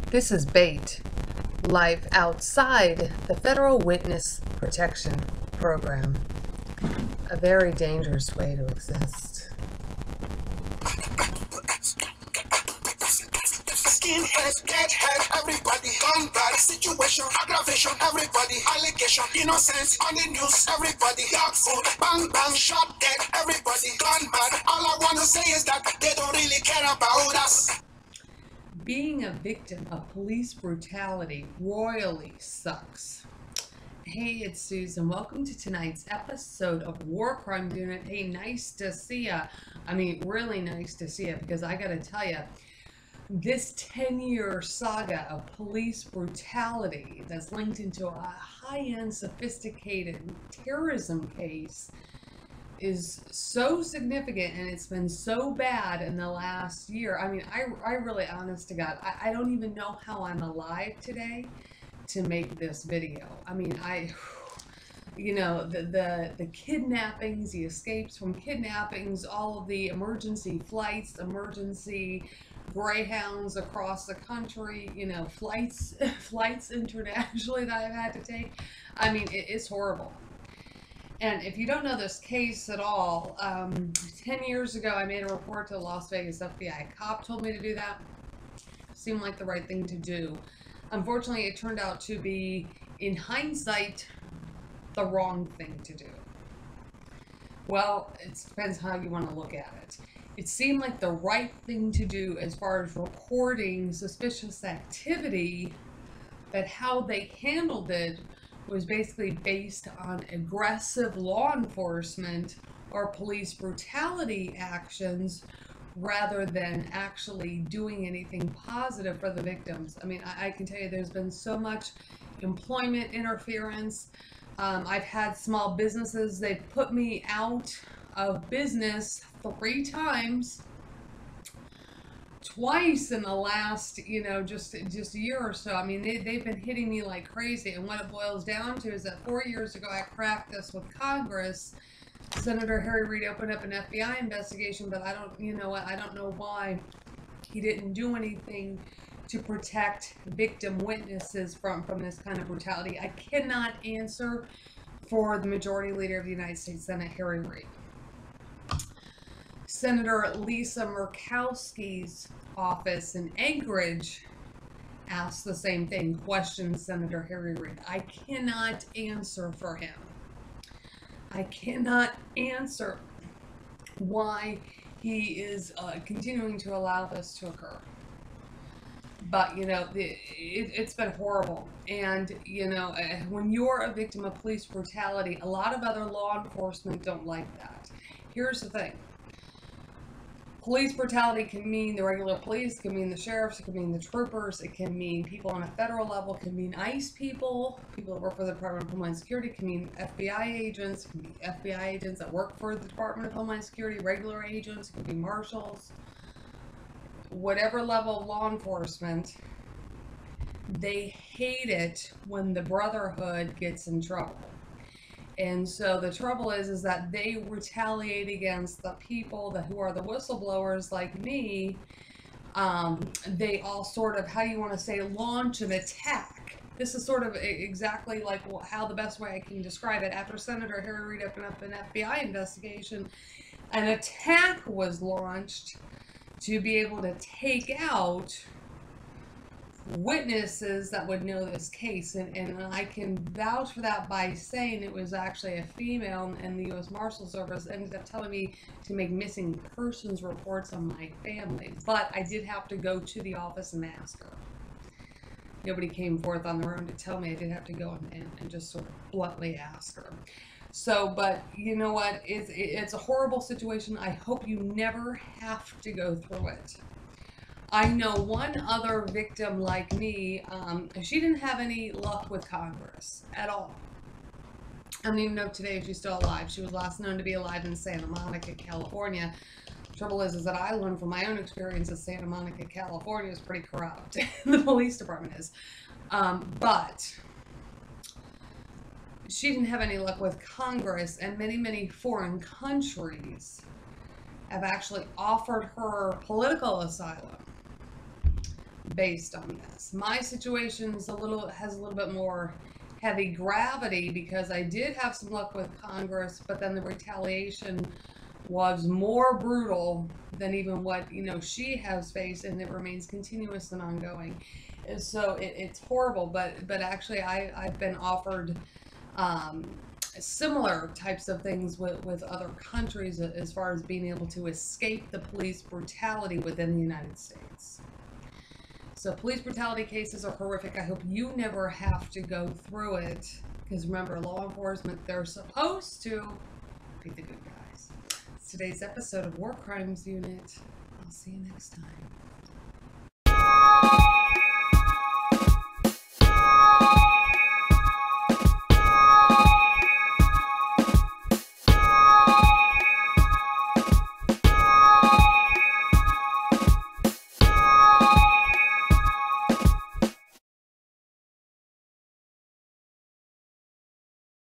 This is BAIT, life outside the Federal Witness Protection Program. A very dangerous way to exist. Skinhead, deadhead, everybody, gun bad, situation, aggravation, everybody, allegation, innocence on the news, everybody, dog food, bang bang, shot dead, everybody, gun bad. All I wanna say is that they don't really care about us. Being a victim of police brutality royally sucks. Hey, it's Susan. Welcome to tonight's episode of War Crime Unit. Hey, nice to see ya. I mean, really nice to see ya, because I gotta tell ya, this 10-year saga of police brutality that's linked into a high-end, sophisticated terrorism case is so significant, and it's been so bad in the last year. I mean, I really, honest to God, I don't even know how I'm alive today to make this video. I mean, the kidnappings, the escapes from kidnappings, all of the emergency flights, emergency Greyhounds across the country, flights internationally that I've had to take. I mean, it's horrible. And if you don't know this case at all, 10 years ago, I made a report to the Las Vegas FBI. A cop told me to do that. Seemed like the right thing to do. Unfortunately, it turned out to be, in hindsight, the wrong thing to do. Well, it depends how you want to look at it. It seemed like the right thing to do as far as reporting suspicious activity, but how they handled it was basically based on aggressive law enforcement or police brutality actions rather than actually doing anything positive for the victims. I mean, I can tell you there's been so much employment interference. I've had small businesses, they've put me out of business 3 times. Twice in the last, just a year or so. I mean, they've been hitting me like crazy. And what it boils down to is that 4 years ago, I cracked this with Congress. Senator Harry Reid opened up an FBI investigation, but I don't know why he didn't do anything to protect victim witnesses from this kind of brutality. I cannot answer for the Majority Leader of the United States Senate, Harry Reid. Senator Lisa Murkowski's office in Anchorage asked the same thing, questioned Senator Harry Reid. I cannot answer for him. I cannot answer why he is continuing to allow this to occur. But, it's been horrible. And, when you're a victim of police brutality, a lot of other law enforcement don't like that. Here's the thing. Police brutality can mean the regular police, it can mean the sheriffs, it can mean the troopers, it can mean people on a federal level, it can mean ICE people that work for the Department of Homeland Security, it can mean FBI agents, it can be FBI agents that work for the Department of Homeland Security, regular agents, it can be marshals. Whatever level of law enforcement, they hate it when the Brotherhood gets in trouble. And so the trouble is that they retaliate against the people who are the whistleblowers like me. They all sort of, how do you want to say, launch an attack. This is sort of exactly like how the best way I can describe it. After Senator Harry Reid opened up an FBI investigation, an attack was launched to be able to take out witnesses that would know this case, and I can vouch for that by saying it was actually a female, and the U.S. Marshal Service ended up telling me to make missing persons reports on my family. But I did have to go to the office and ask her. Nobody came forth on their own to tell me. I did have to go and just sort of bluntly ask her. So, but you know what? It's a horrible situation. I hope you never have to go through it. I know one other victim like me. She didn't have any luck with Congress at all. I don't even know today if she's still alive. She was last known to be alive in Santa Monica, California. The trouble is that I learned from my own experience that Santa Monica, California is pretty corrupt. The police department is. But she didn't have any luck with Congress, and many foreign countries have actually offered her political asylum. based on this. My situation has a little bit more heavy gravity because I did have some luck with Congress, but then the retaliation was more brutal than even what she has faced, and it remains continuous and ongoing. And so it's horrible. But actually, I've been offered similar types of things with other countries as far as being able to escape the police brutality within the United States. So police brutality cases are horrific. I hope you never have to go through it, because remember, law enforcement, they're supposed to be the good guys. It's today's episode of War Crimes Unit. I'll see you next time.